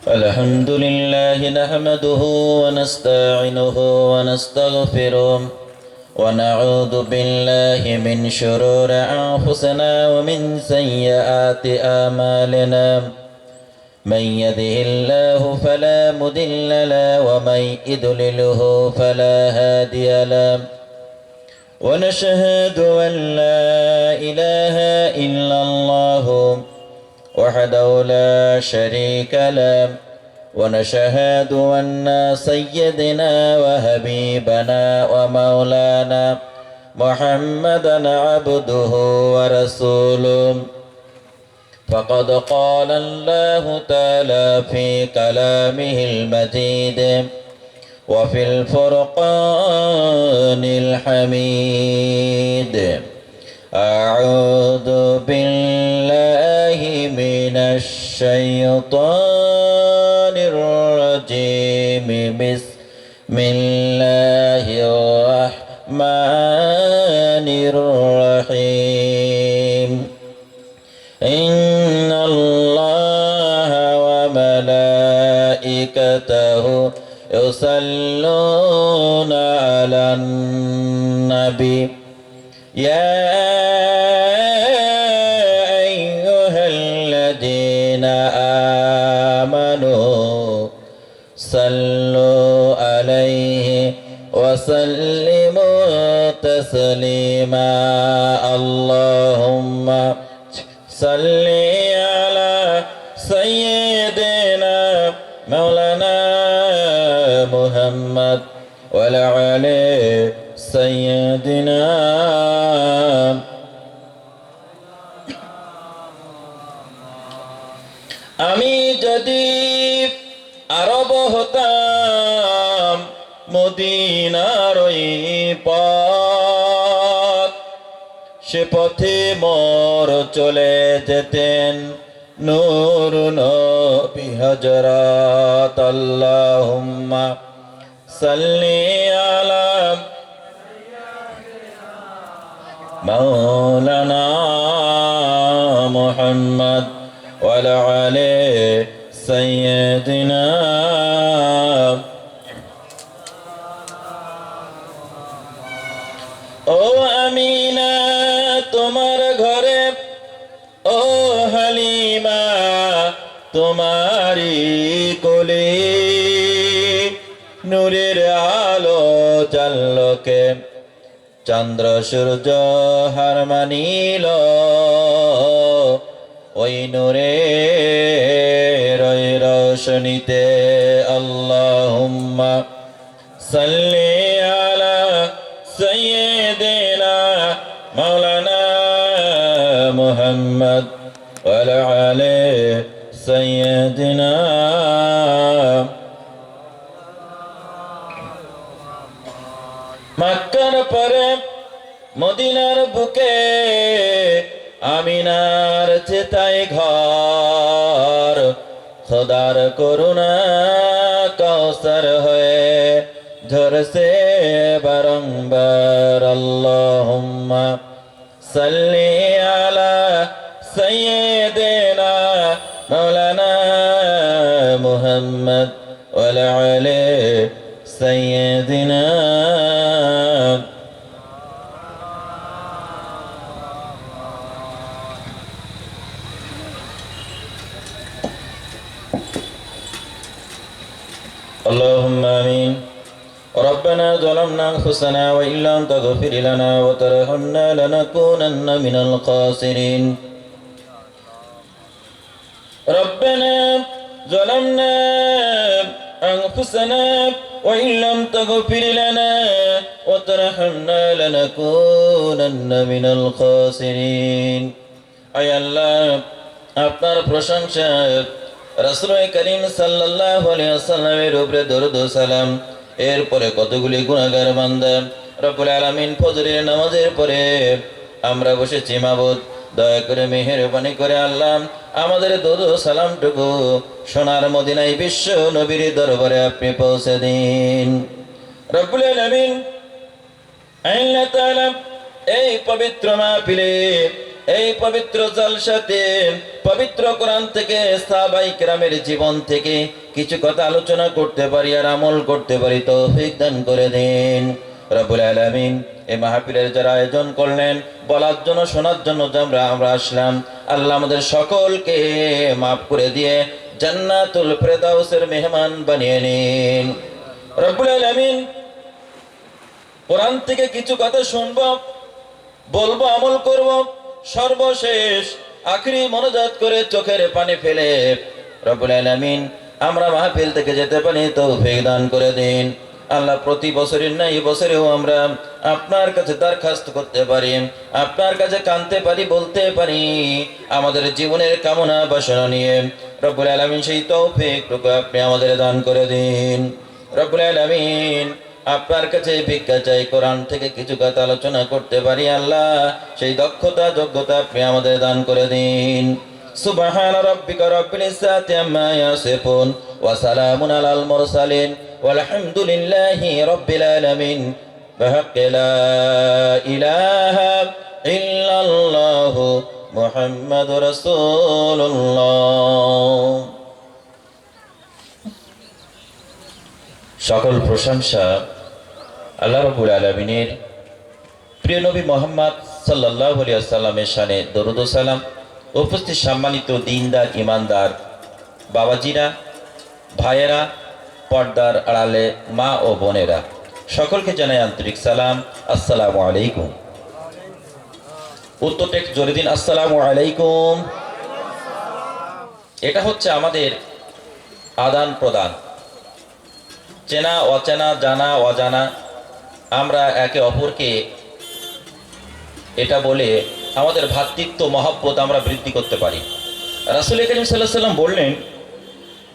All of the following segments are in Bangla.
الحمد لله نحمده ونستعينه ونستغفره ونعوذ بالله من شرور أنفسنا ومن سيئات أعمالنا من يهده الله فلا مضل له ومن يضلله فلا هادي له ونشهد أن لا إله إلا الله وحده لا شريك له ونشهد أن سيدنا وحبيبنا ومولانا محمدا عبده ورسوله فقد قال الله تعالى في كلامه المجيد وفي الفرقان الحميد أعوذ بالله من الشيطان الرجيم بسم الله الرحمن الرحيم إن الله وملائكته يصلون على النبي يا أيها الذين آمنوا صلوا عليه وسلموا تسليما اللهم صل على سيدنا مولانا محمد وعلى آله سيدنا আমি যদি আরব হতাম মদিনার ওই পথ সে পথে মোর চলে যেতেন নূর নবী হযরত আল্লাহুম্মা সাল্লি আলা মাওলানা মুহাম্মদ ওয়ালা আলি সাইয়্যিদিনা ও আমিনা তোমার ঘরে ও হালিমা তোমারি কোলে নূরের আলো চালকে চন্দ্র সূর্য হার মানিল ওই নূরের রোশনীতে আল্লাহুম্মা সাল্লি আলা সাইয়্যিদিনা মাওলানা মুহাম্মদ ওয়ালা আলি সাইয়্যিদিনা মক্কার পরে মদিনার বুকে আমিনার চেতাই ঘর খোদার করুণা কৌসর হয়ে ঝরসে বারংবার আল্লাহুম্মা সাল্লি আলা সাইয়্যিদিনা মাওলানা মুহাম্মদ ওয়ালা আলি সাইয়্যিদিনা اللهم آمين ربنا ظلمنا أنفسنا وإن لم تغفر لنا وترحمنا لنكونن من الخاسرين ربنا ظلمنا أنفسنا وإن لم تغفر لنا وترحمنا لنكونن من الخاسرين أي الله আপনার প্রশংসা রাসূল করিম সাল্লাল্লাহু আলাইহি ওয়াসাল্লামের উপরে দরুদ ও সালাম এরপরে কতগুলি গুনাহগার বান্দা রব্বুল আলামিন ফজরের নামাজের পরে আমরা বসেছি মাবুদ দয়া করে মেহেরবানি করে আল্লাহ আমাদের দরুদ ও সালামটুকু সোনার মদিনায় বিশ্ব নবীর দরবারে আপনি পৌঁছে দিন রব্বুল আলামিন আল্লাহ তাআলা এই পবিত্র মাহফিলে এই পবিত্র জালসাতে পবিত্র কোরআন থেকে সাহাবায়ে কেরামের জীবন থেকে কিছু কথা আলোচনা করতে পারি আর আমল করতে পারি, তৌফিক দান করে দিন রব্বুল আলামিন। এই মাহফিলের যারা আয়োজন করলেন, বলার জন্য শোনার জন্য আমরা আসলাম, আল্লাহ আমাদের সকলকে মাফ করে দিয়ে জান্নাতুল ফেরদাউসের মেহমান বানিয়ে নিন রব্বুল আলামিন। কোরআন থেকে কিছু কথা শুনবো, বলবো, আমল করব, সর্বশেষ আখরি মনোজাত করে চোখের পানি ফেলে রব্বুল আলামিন আমরা মাহফিল থেকে যেতে পারি, তৌফিক দান করে দিন আল্লাহ। প্রতি বছরের না এই বছরেও আমরা আপনার কাছে দরখাস্ত করতে পারি, আপনার কাছে কাঁদতে পারি, বলতে পারি আমাদের জীবনের কামনা বাসনা নিয়ে রব্বুল আলামিন। সেই তৌফিকটুকু আপনি আমাদের দান করে দিন রব্বুল আলামিন। আপনার কাছে ভিক্ষা চাই, কোরআন থেকে কিছু কথা আলোচনা করতে পারি আল্লাহ, সেই দক্ষতা যোগ্যতা আপনি আমাদের দান করে দিন। সুবহানা রাব্বিকা রাব্বিল ইজ্জাতি আম্মা ইয়াসিফুন ওয়া সালামুন আলাল মুরসালিন ওয়ালহামদুলিল্লাহি রাব্বিল আলামিন। বিহাক্কি লা ইলাহা ইল্লাল্লাহু মুহাম্মাদুর রাসূলুল্লাহ। সকল প্রশংসা আল্লাহ রাব্বুল আলামিনের। প্রিয় নবী মুহাম্মদ সাল্লাল্লাহু আলাইহি ওয়াসাল্লামের শানে দরুদ ও সালাম। উপস্থিত সম্মানিত দিনদার ইমানদার বাবাজিরা, ভাইয়েরা, পর্দার আড়ালে মা ও বোনেরা, সকলকে জানাই আন্তরিক সালাম, আসসালামু আলাইকুম। উত্তরটা একটু জোরে দিন, আসসালামু আলাইকুম। এটা হচ্ছে আমাদের আদান প্রদান, চেনা অচেনা, জানা অজানা, আমরা একে অপরকে এটা বলে আমাদের ভ্রাতৃত্ব মহব্বত আমরা বৃদ্ধি করতে পারি। রাসূল করিম সাল্লাল্লাহু আলাইহি ওয়াসাল্লাম বললেন,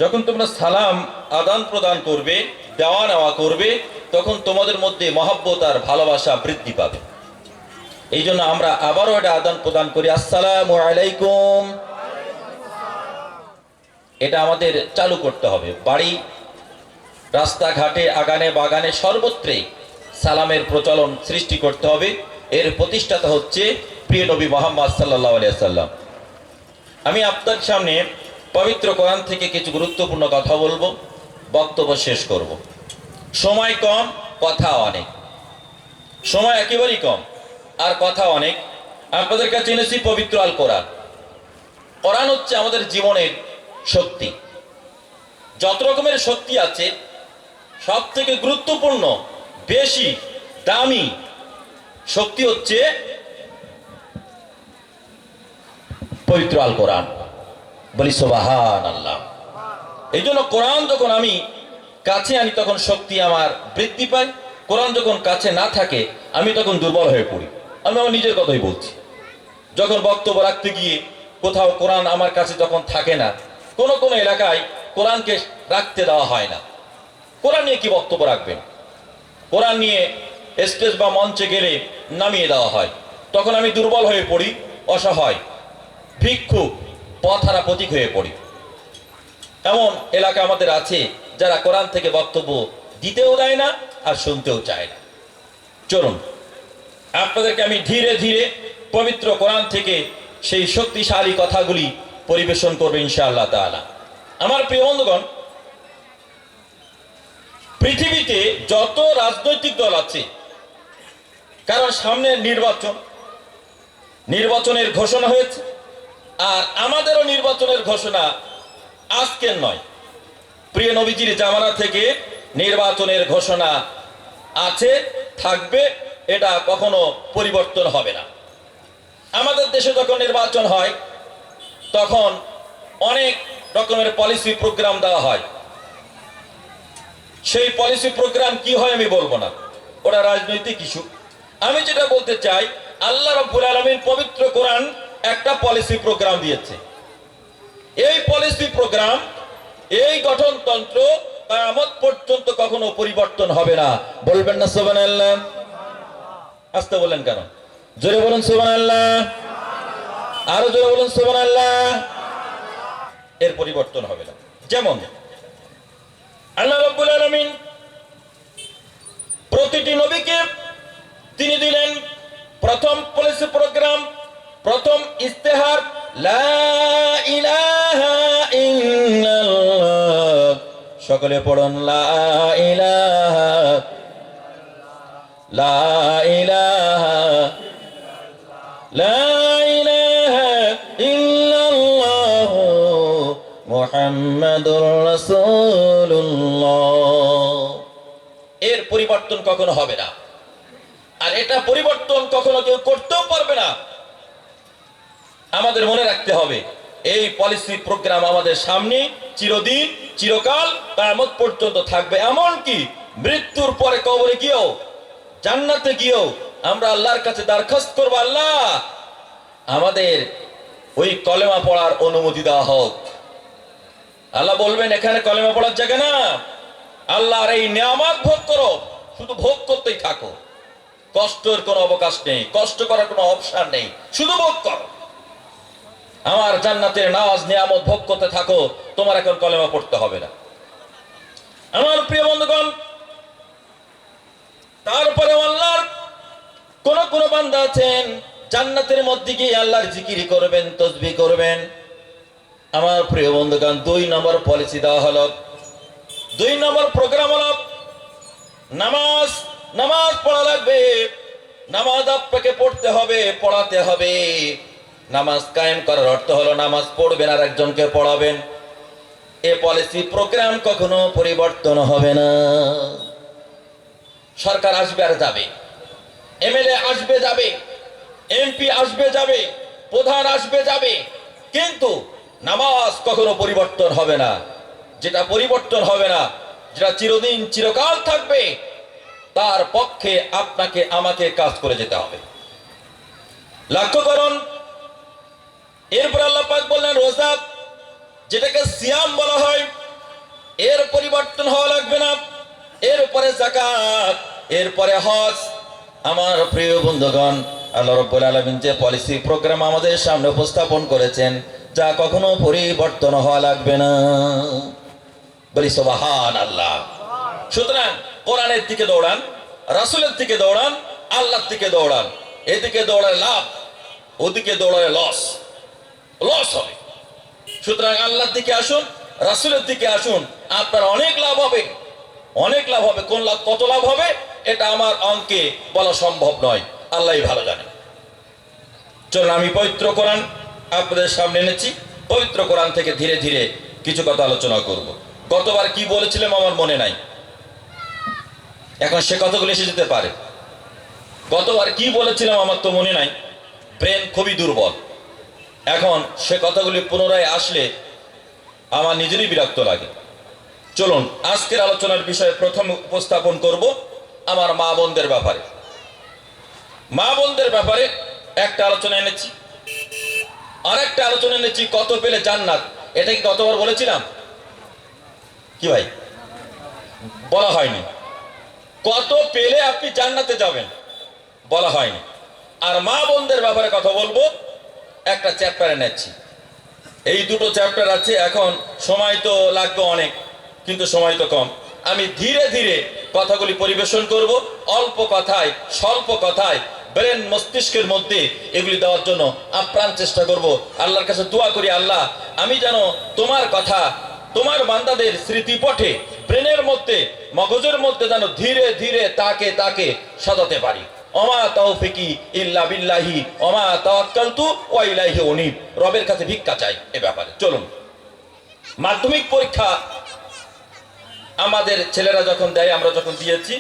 যখন তোমরা সালাম আদান প্রদান করবে, দেওয়া নেওয়া করবে, তখন তোমাদের মধ্যে মহব্বত আর ভালোবাসা বৃদ্ধি পাবে। এই জন্য আমরা আবারও এটা আদান প্রদান করি, আসসালামু আলাইকুম। এটা আমাদের চালু করতে হবে। বাড়ি, রাস্তাঘাটে, আগানে বাগানে, সর্বত্রই সালামের প্রচলন সৃষ্টি করতে হবে। এর প্রতিষ্ঠাতা হচ্ছে প্রিয় নবী মুহাম্মদ সাল্লাল্লাহু আলাইহি ওয়াসাল্লাম। আমি আপনার সামনে পবিত্র কোরআন থেকে কিছু গুরুত্বপূর্ণ কথা বলবো, বক্তব্য শেষ করব। সময় কম, কথা অনেক। সময় একেবারেই কম আর কথা অনেক। আপনাদের কাছে এনেছি পবিত্র আল কোরআন। কোরআন হচ্ছে আমাদের জীবনের শক্তি। যত রকমের শক্তি আছে, সব থেকে গুরুত্বপূর্ণ, বেশি দামি শক্তি হচ্ছে পবিত্র আল কোরআন। বলি সুবহানাল্লাহ। এই জন্য কোরআন যখন আমি কাছে আনি তখন শক্তি আমার বৃদ্ধি পায়। কোরআন যখন কাছে না থাকে আমি তখন দুর্বল হয়ে পড়ি। আমি আমার নিজের কথাই বলছি। যখন বক্তব্য রাখতে গিয়ে কোথাও কোরআন আমার কাছে যখন থাকে না, কোনো কোনো এলাকায় কোরআনকে রাখতে দেওয়া হয় না। কোরআন নিয়ে কি বক্তব্য রাখবেন? কোরআন নিয়ে স্টেজ বা মঞ্চে গেলে নামিয়ে দেওয়া হয়। তখন আমি দুর্বল হয়ে পড়ি, অসহায়, ভিক্ষুক, পথহারা প্রতীক হয়ে পড়ি। এমন এলাকা আমাদের আছে যারা কোরআন থেকে বক্তব্য দিতেও দেয় না আর শুনতেও চায় না। চলুন আপনাদেরকে আমি ধীরে ধীরে পবিত্র কোরআন থেকে সেই শক্তিশালী কথাগুলি পরিবেশন করবে ইনশাআল্লাহ তাআলা। আমার প্রিয় বন্ধুগণ, পৃথিবীতে যত রাজনৈতিক দল আছে, কারণ সামনে নির্বাচনের ঘোষণা হয়েছে, আর আমাদেরও নির্বাচনের ঘোষণা আজকের নয়, প্রিয় নবীজির জামানা থেকে নির্বাচনের ঘোষণা আছে, থাকবে, এটা কখনো পরিবর্তন হবে না। আমাদের দেশে যখন নির্বাচন হয় তখন অনেক রকমের পলিসি প্রোগ্রাম দেওয়া হয়। সেই পলিসি প্রোগ্রাম কি হয় আমি বলবো না, ওটা রাজনৈতিক ইস্যু। আমি যেটা বলতে চাই, আল্লাহ রাব্বুল আলামিন পবিত্র কোরআন একটা পলিসি প্রোগ্রাম দিয়েছে। এই পলিসি প্রোগ্রাম, এই গঠনতন্ত্র কিয়ামত পর্যন্ত কখনো পরিবর্তন হবে না। বলবেন না সুবহানাল্লাহ? আস্তে বলেন কেন? জোরে বলুন সুবহানাল্লাহ, আরো জোরে বলুন সুবহানাল্লাহ। এর পরিবর্তন হবে না। যেমন আল্লাহ রাব্বুল আলামিন প্রতিটি নবীকে তিনি দিলেন প্রথম পলিসি প্রোগ্রাম, প্রথম সকলে পড়ুন লা ইলাহা লা ইলাহা লা ইলাহা ইল্লাল্লাহু মুহাম্মাদুর রাসূলুল্লাহ। এর পরিবর্তন কখনো হবে না, আর এটা পরিবর্তন কখনো কেউ করতেও পারবে না। আমাদের মনে রাখতে হবে এই পলিসি প্রোগ্রাম আমাদের সামনে চিরদিন চিরকাল কিয়ামত পর্যন্ত থাকবে। এমনকি মৃত্যুর পরে কবরে গিয়েও জান্নাতে গিয়েও আমরা আল্লাহর কাছে দরখাস্ত করব, আল্লাহ আমাদের ওই কলেমা পড়ার অনুমতি দেওয়া হোক। আল্লাহ বলবেন এখানে কলেমা পড়ার জায়গা না, আল্লাহর এই নিয়ামত ভোগ করো, শুধু ভোগ করতেই থাকো, কষ্টের কোনো অবকাশ নেই, কষ্ট করার কোনো অপশন নেই, শুধু ভোগ করো। আমার জান্নাতের নাজ নিয়ামত ভোগ করতে থাকো, তোমার এখন কলেমা পড়তে হবে না। আমার প্রিয় বন্ধুগণ, তারপরে আল্লাহর কোন বান্দা আছেন জান্নাতের মধ্যে গিয়ে আল্লাহর জিকির করবেন, তাসবিহ করবেন। আমার প্রিয় বন্ধুগণ, 2 নম্বর পলিসি দেওয়া হলো, 2 নম্বর প্রোগ্রাম হলো নামাজ। নামাজ পড়া লাগবে, নামাজ আপনাকে পড়তে হবে, পড়াতে হবে। নামাজ কায়েম করার অর্থ হলো নামাজ পড়বেন আর একজনকে পড়াবেন। এ পলিসি প্রোগ্রাম কখনো পরিবর্তন হবে না। সরকার আসবে আর যাবে, এমএলএ আসবে যাবে, এমপি আসবে যাবে, প্রধান আসবে যাবে, কিন্তু নামাজ কখনো পরিবর্তন হবে না। যেটা পরিবর্তন হবে না, যেটা চিরদিন চিরকাল থাকবে, তার পক্ষে আপনাকে আমাকে কাজ করে যেতে হবে। লক্ষ্য করুন, এরপর আল্লাহ পাক বললেন রোজা, যেটাকে সিয়াম বলা হয়, এর পরিবর্তন হওয়া লাগবে না। এরপরে যাকাত, এরপরে হজ। আমার প্রিয় বন্ধুগণ, আল্লাহ রাব্বুল আলামিন যে পলিসি প্রোগ্রাম আমাদের সামনে উপস্থাপন করেছেন, যা কখনো পরিবর্তন হওয়া লাগবে না। বলি সুবহানাল্লাহ। সুতরাং কোরআনের দিকে দৌড়ান, রাসূলের দিকে দৌড়ান, আল্লাহর দিকে দৌড়ান। এদিকে দৌড়ালে লাভ, ওদিকে দৌড়ালে লস হবে। সুতরাং আল্লাহর দিকে আসুন, রাসূলের দিকে আসুন, আপনার অনেক লাভ হবে, অনেক লাভ হবে। কোন লাভ, কত লাভ হবে, এটা আমার অঙ্কে বলা সম্ভব নয়, আল্লাহই ভালো জানে। চলুন, আমি পবিত্র কোরআন আপনাদের সামনে এনেছি। পবিত্র কোরআন থেকে ধীরে ধীরে কিছু কথা আলোচনা করব। গতবার কি বলেছিলাম আমার মনে নাই, এখন সে কথাগুলো এসে যেতে পারে। গতবার কি বলেছিলাম আমার তো মনে নাই, ব্রেন খুবই দুর্বল। এখন সে কথাগুলি পুনরায় আসলে আমার নিজেরই বিরক্ত লাগে। চলুন, আজকের আলোচনার বিষয়ে প্রথম উপস্থাপন করব আমার মা বোনদের ব্যাপারে। মা বোনদের ব্যাপারে একটা আলোচনা এনেছি, আর একটা আলোচনা এনেছি কত পেলে জান্নাত। এটা কি গতবার বলেছিলাম? কি ভাই, বলা হয়নি। কত পেলে আপনি জান্নাতে যাবেন বলা হয়নি। আর মা বোনদের ব্যাপারে কথা বলবো, একটা চ্যাপ্টার এনেছি। এই দুটো চ্যাপ্টার আছে, এখন সময় তো লাগবে অনেক, কিন্তু সময় তো কম। আমি ধীরে ধীরে কথাগুলি পরিবেশন করব, অল্প কথায়, স্বল্প কথায়, ব্রেন মস্তিষ্কের মধ্যে এগুলি দেওয়ার জন্য আপ্রাণ চেষ্টা করব। আল্লাহর কাছে দোয়া করি, আল্লাহ আমি যেন তোমার কথা তোমার বান্দাদের স্মৃতিপটে, ব্রেনের মধ্যে, মগজের মধ্যে যেন ধীরে ধীরে তাকে তাকে সাজাতে পারি। ওমা তাওফিকি ইল্লা বিল্লাহি ওমা তাওয়াক্কালতু ওয়া ইলাইহি উনীব। রবের কাছে ভিক্ষা চাই এ ব্যাপারে। চলুন, মাধ্যমিক পরীক্ষা আমাদের ছেলেরা যখন দেয়, আমরা যখন দিয়েছি,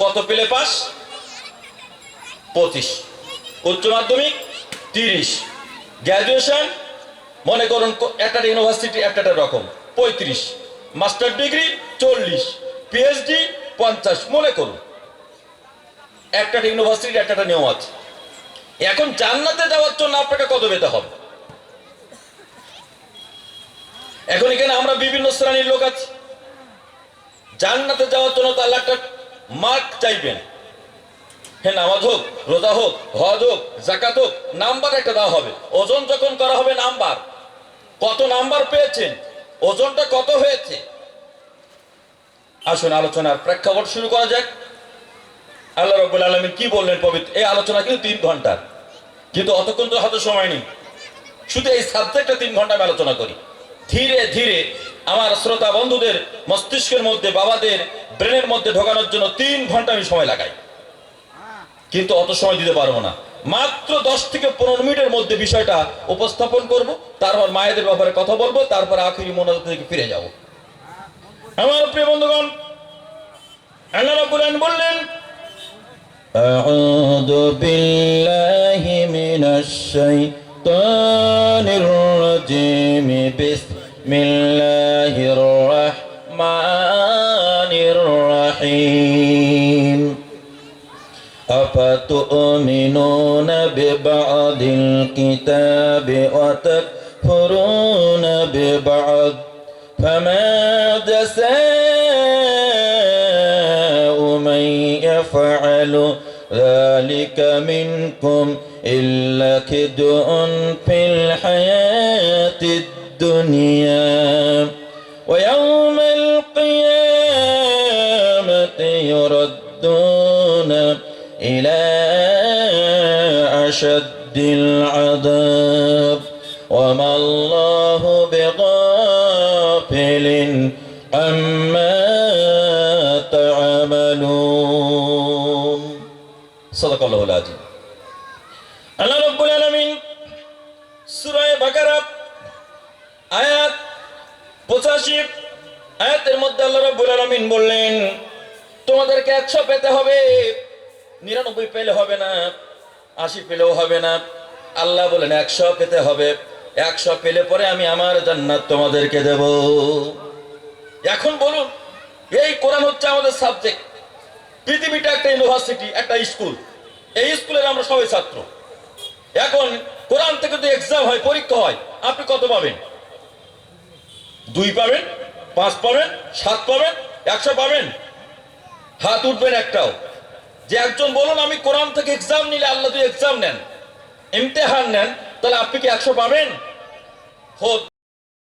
কত পেলে পাস? 25। উচ্চ মাধ্যমিক 30। গ্র্যাজুয়েশন মনে করুন একটা ইউনিভার্সিটি একটা রকম 35, মাস্টার ডিগ্রি 40, পিএইচডি 50। মনে করুন একটা ইউনিভার্সিটি একটা নিয়ম আছে। এখন জান্নাতে যাওয়ার জন্য আপনাকে কত পেতে হবে? এখন এখানে আমরা বিভিন্ন শ্রেণীর লোক আছি। জান্নাতে যাওয়ার জন্য তো আল্লাহ একটা মার্ক চাইবেন। হ্যাঁ, নামাজ হোক, রোজা হোক, হজ হোক, যাকাত হোক, নাম্বার একটা দেওয়া হবে। ওজন যখন করা হবে, নাম্বার কত নাম্বার পেয়েছেন, ওজনটা কত হয়েছে। আসুন আলোচনার প্রেক্ষাপট শুরু করা যাক। আল্লাহ রাব্বুল আলামিন কি বললেন পবিত্র, এই আলোচনা কিন্তু 3 ঘন্টার, কিন্তু অতক্ষণ তো হাতে সময় নেই। শুধু এই সাবজেক্টটা 3 ঘন্টা আমি আলোচনা করি। ধীরে ধীরে আমার শ্রোতা বন্ধুদের মস্তিষ্কের মধ্যে, বাবাদের ব্রেনের মধ্যে ঢোকানোর জন্য 3 ঘন্টা আমি সময় লাগাই, কিন্তু অত সময় দিতে পারবো না। মাত্র 10 থেকে 15 মিনিটের মধ্যে বিষয়টা উপস্থাপন করব, তারপর মায়েদের ব্যাপারে কথা বলবো, তারপর আখিরি মোনাজাত থেকে ফিরে যাব। আমার প্রিয় বন্ধুগণ, আল্লাহ রাব্বুল আলামিন বললেন, আউযু বিল্লাহি মিনাশ শাইতানির রাজীম, বিসমিল্লাহির রাহমানির রাহিম। أفتؤمنون ببعض الكتاب وتكفرون ببعض فما جزاء من يفعل ذلك منكم إلا خزي في الحياة الدنيا ويوم القيامة يردون إلى أشد العذاب وما الله بغافل عما تعملون صدق الله العظيم আল্লাহ রাব্বুল আলামিন সূরা বাকারা আয়াত 85 আয়াতের মধ্যে আল্লাহ রাব্বুল আলামিন বললেন, তোমাদেরকে 100 পেতে হবে, 99 পেলে হবে না, 80 পেলেও হবে না। আল্লাহ বলেন 100 পেতে হবে। 100 পেলে পরে আমি আমার জান্নাত তোমাদেরকে দেব। এখন বলুন, এই কোরআন হচ্ছে আমাদের সাবজেক্ট। পৃথিবীটা একটা ইউনিভার্সিটি, একটা স্কুল। এই স্কুলের আমরা সবাই ছাত্র। এখন কোরআন থেকে যদি এক্সাম হয়, পরীক্ষা হয়, আপনি কত পাবেন? 2 পাবেন, 5 পাবেন, 7 পাবেন, 100 পাবেন? হাত উঠবেন একটাও। যে একজন বলুন, আমি কোরআন থেকে এক্সাম নিলে, আল্লাহ যদি এক্সাম নেন, ইমতিহান নেন, তাহলে আপনি কি 100 পাবেন? খোদ